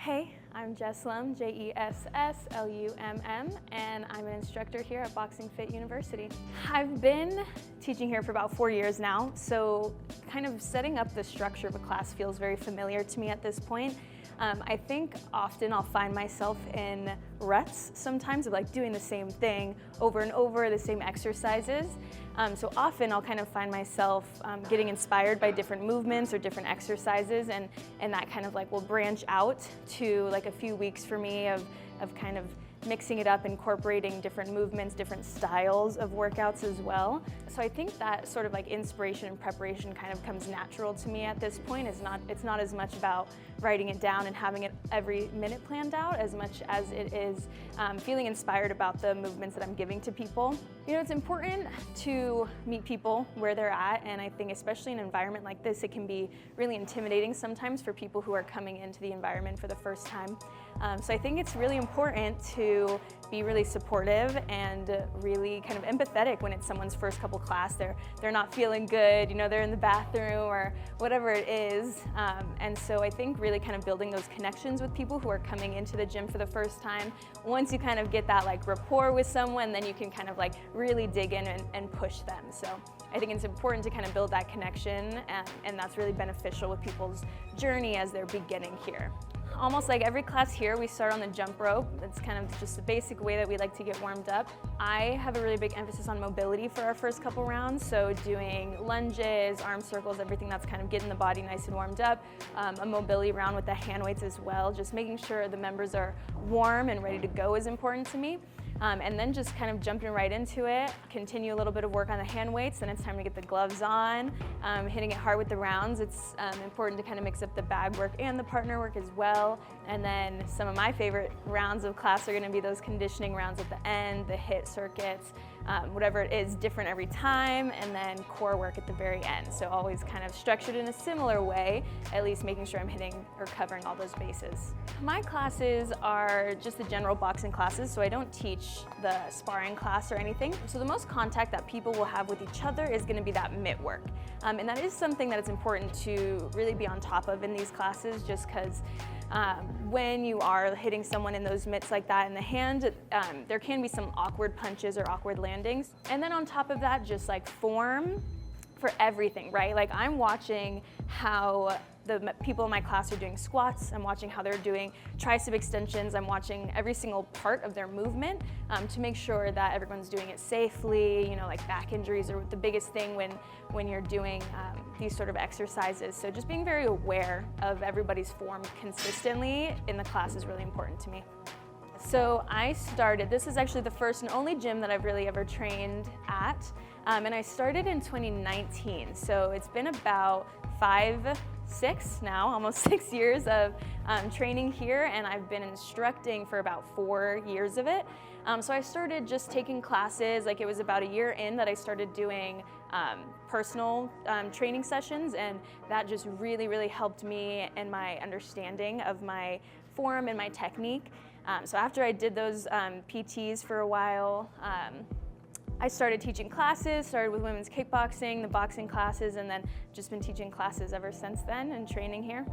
Hey, I'm Jesslum, Jesslum, and I'm an instructor here at Boxing Fit University. I've been teaching here for about 4 years now, so kind of setting up the structure of a class feels very familiar to me at this point. I think often I'll find myself in ruts sometimes of like doing the same thing over and over, the same exercises. So often I'll kind of find myself getting inspired by different movements or different exercises, and that kind of like will branch out to like a few weeks for me of kind of mixing it up, incorporating different movements, different styles of workouts as well. So I think that sort of like inspiration and preparation kind of comes natural to me at this point. It's not as much about writing it down and having it every minute planned out as much as it is feeling inspired about the movements that I'm giving to people. You know, it's important to meet people where they're at, and I think especially in an environment like this, it can be really intimidating sometimes for people who are coming into the environment for the first time. So I think it's really important to be really supportive and really kind of empathetic when it's someone's first couple class. They're not feeling good, you know, they're in the bathroom or whatever it is. And so I think really kind of building those connections with people who are coming into the gym for the first time. Once you kind of get that like rapport with someone, then you can kind of like really dig in and push them. So I think it's important to kind of build that connection, and that's really beneficial with people's journey as they're beginning here. Almost like every class here, we start on the jump rope. That's kind of just the basic way that we like to get warmed up. I have a really big emphasis on mobility for our first couple rounds, so doing lunges, arm circles, everything that's kind of getting the body nice and warmed up. A mobility round with the hand weights as well, just making sure the members are warm and ready to go is important to me. And then just kind of jumping right into it, continue a little bit of work on the hand weights, then it's time to get the gloves on, hitting it hard with the rounds. It's important to kind of mix up the bag work and the partner work as well. And then some of my favorite rounds of class are gonna be those conditioning rounds at the end, the HIIT circuits, whatever it is, different every time, and then core work at the very end. So always kind of structured in a similar way, at least making sure I'm hitting or covering all those bases. My classes are just the general boxing classes, so I don't teach the sparring class or anything. So the most contact that people will have with each other is gonna be that mitt work. And that is something that it's important to really be on top of in these classes, just because when you are hitting someone in those mitts like that in the hand, there can be some awkward punches or awkward landings. And then on top of that, just like form for everything, right? Like I'm watching how the people in my class are doing squats, I'm watching how they're doing tricep extensions, I'm watching every single part of their movement to make sure that everyone's doing it safely. You know, like back injuries are the biggest thing when you're doing these sort of exercises. So just being very aware of everybody's form consistently in the class is really important to me. So this is actually the first and only gym that I've really ever trained at, and I started in 2019. So it's been about almost 6 years of training here, and I've been instructing for about 4 years of it. So I started just taking classes, like it was about a year in that I started doing personal training sessions, and that just really, really helped me in my understanding of my form and my technique. So after I did those PTs for a while, I started teaching classes, started with women's kickboxing, the boxing classes, and then just been teaching classes ever since then and training here.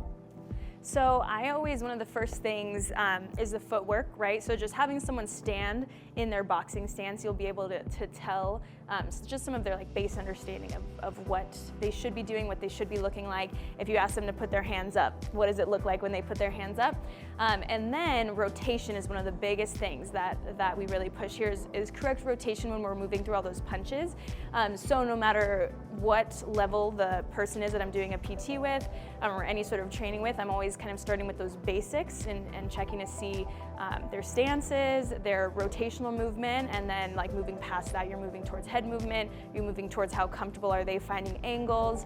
So one of the first things is the footwork, right? So just having someone stand in their boxing stance, you'll be able to tell just some of their like base understanding of what they should be doing, what they should be looking like. If you ask them to put their hands up, what does it look like when they put their hands up? And then rotation is one of the biggest things that we really push here is correct rotation when we're moving through all those punches. So no matter what level the person is that I'm doing a PT with or any sort of training with, I'm always kind of starting with those basics and checking to see their stances, their rotational movement, and then like moving past that, you're moving towards head movement, you're moving towards how comfortable are they finding angles.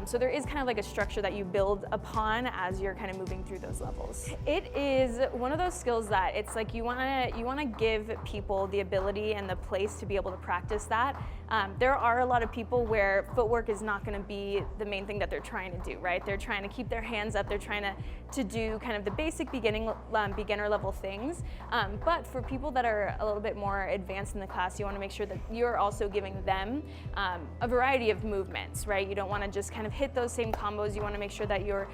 So there is kind of like a structure that you build upon as you're kind of moving through those levels. It is one of those skills that it's like you wanna give people the ability and the place to be able to practice that. There are a lot of people where footwork is not gonna be the main thing that they're trying to do, right? They're trying to keep their hands up, they're trying to to do kind of the basic beginner level things. But for people that are a little bit more advanced in the class, you want to make sure that you're also giving them a variety of movements, right? You don't want to just kind of hit those same combos. You want to make sure that you're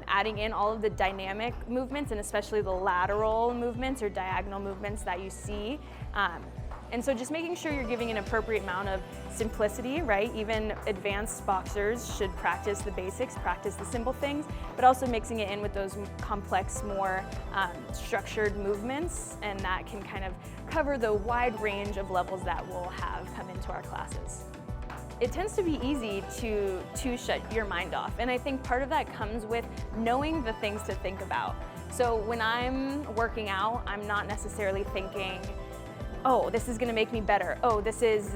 adding in all of the dynamic movements, and especially the lateral movements or diagonal movements that you see. And so just making sure you're giving an appropriate amount of simplicity, right? Even advanced boxers should practice the basics, practice the simple things, but also mixing it in with those complex, more structured movements, and that can kind of cover the wide range of levels that we'll have come into our classes. It tends to be easy to shut your mind off, and I think part of that comes with knowing the things to think about. So when I'm working out, I'm not necessarily thinking, oh, this is gonna make me better. Oh, this is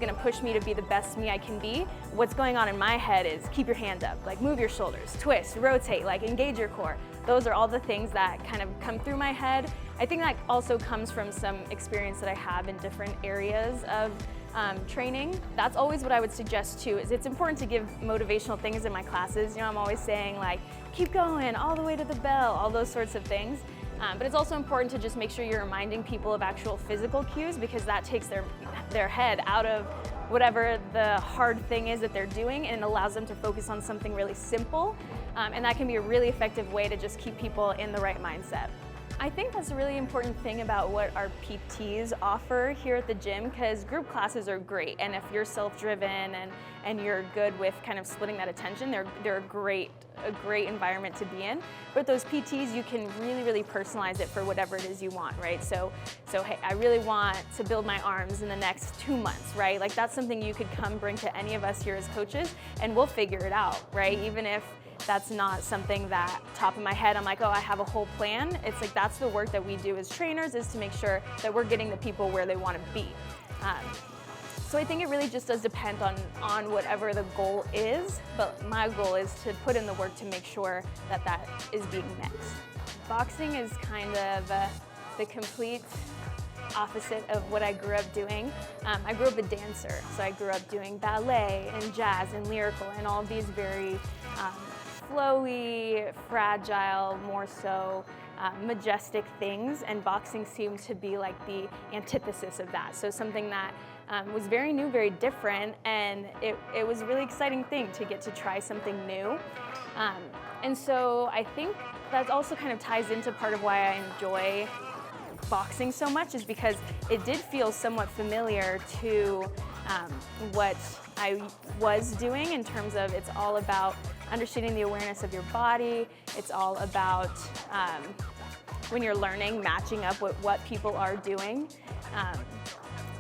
gonna push me to be the best me I can be. What's going on in my head is keep your hand up, like move your shoulders, twist, rotate, like engage your core. Those are all the things that kind of come through my head. I think that also comes from some experience that I have in different areas of training. That's always what I would suggest too, is it's important to give motivational things in my classes. You know, I'm always saying like, keep going all the way to the bell, all those sorts of things. But it's also important to just make sure you're reminding people of actual physical cues, because that takes their head out of whatever the hard thing is that they're doing and allows them to focus on something really simple. And that can be a really effective way to just keep people in the right mindset. I think that's a really important thing about what our PTs offer here at the gym, because group classes are great, and if you're self-driven and you're good with kind of splitting that attention, they're a great environment to be in. But those PTs, you can really personalize it for whatever it is you want, right? So hey, I really want to build my arms in the next 2 months, right? Like that's something you could come bring to any of us here as coaches, and we'll figure it out, right? Even if that's not something that top of my head, I'm like, oh, I have a whole plan. It's like, that's the work that we do as trainers, is to make sure that we're getting the people where they want to be. So I think it really just does depend on whatever the goal is, but my goal is to put in the work to make sure that that is being met. Boxing is kind of the complete opposite of what I grew up doing. I grew up a dancer, so I grew up doing ballet and jazz and lyrical and all these very flowy, fragile, more so majestic things, and boxing seemed to be like the antithesis of that. So something that was very new, very different, and it was a really exciting thing to get to try something new. And so I think that also kind of ties into part of why I enjoy boxing so much, is because it did feel somewhat familiar to what I was doing, in terms of it's all about understanding the awareness of your body. It's all about when you're learning, matching up with what people are doing.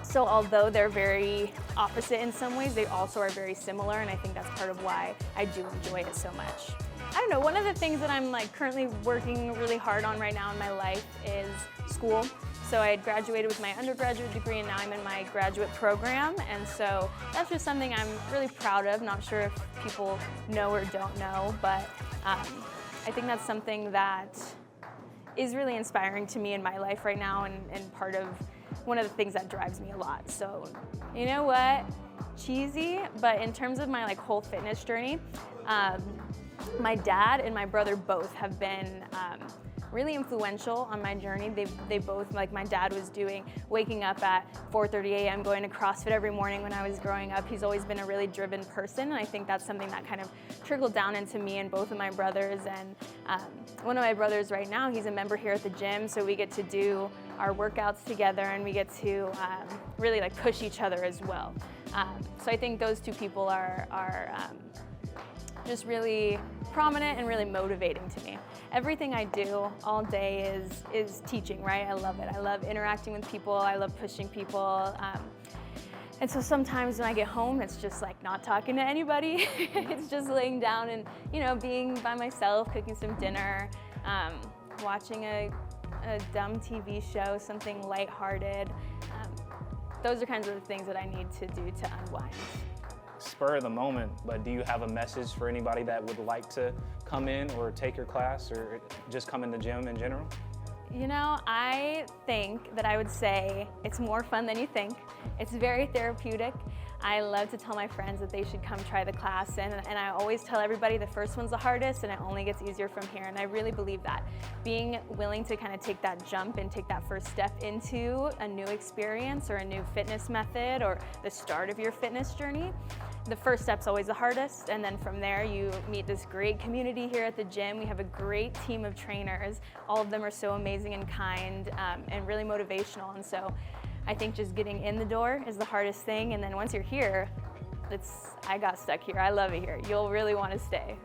So although they're very opposite in some ways, they also are very similar, and I think that's part of why I do enjoy it so much. I don't know, one of the things that I'm like currently working really hard on right now in my life is school. So I had graduated with my undergraduate degree, and now I'm in my graduate program, and so that's just something I'm really proud of. Not sure if people know or don't know, but I think that's something that is really inspiring to me in my life right now, and part of one of the things that drives me a lot. So, you know what? Cheesy, but in terms of my like whole fitness journey, my dad and my brother both have been really influential on my journey. They both, like my dad was waking up at 4:30 a.m. going to CrossFit every morning when I was growing up. He's always been a really driven person, and I think that's something that kind of trickled down into me and both of my brothers. And one of my brothers right now, he's a member here at the gym, so we get to do our workouts together, and we get to really like push each other as well. So I think those two people are just really prominent and really motivating to me. Everything I do all day is teaching, right? I love it. I love interacting with people. I love pushing people. And so sometimes when I get home, it's just like not talking to anybody. It's just laying down and, you know, being by myself, cooking some dinner, watching a dumb TV show, something lighthearted. Those are kinds of the things that I need to do to unwind. Spur of the moment, but do you have a message for anybody that would like to come in or take your class or just come in the gym in general? You know, I think that I would say it's more fun than you think. It's very therapeutic. I love to tell my friends that they should come try the class, and I always tell everybody the first one's the hardest and it only gets easier from here, and I really believe that. Being willing to kind of take that jump and take that first step into a new experience or a new fitness method or the start of your fitness journey, the first step's always the hardest, and then from there you meet this great community here at the gym. We have a great team of trainers. All of them are so amazing and kind and really motivational, and so I think just getting in the door is the hardest thing, and then once you're here, I got stuck here. I love it here. You'll really want to stay.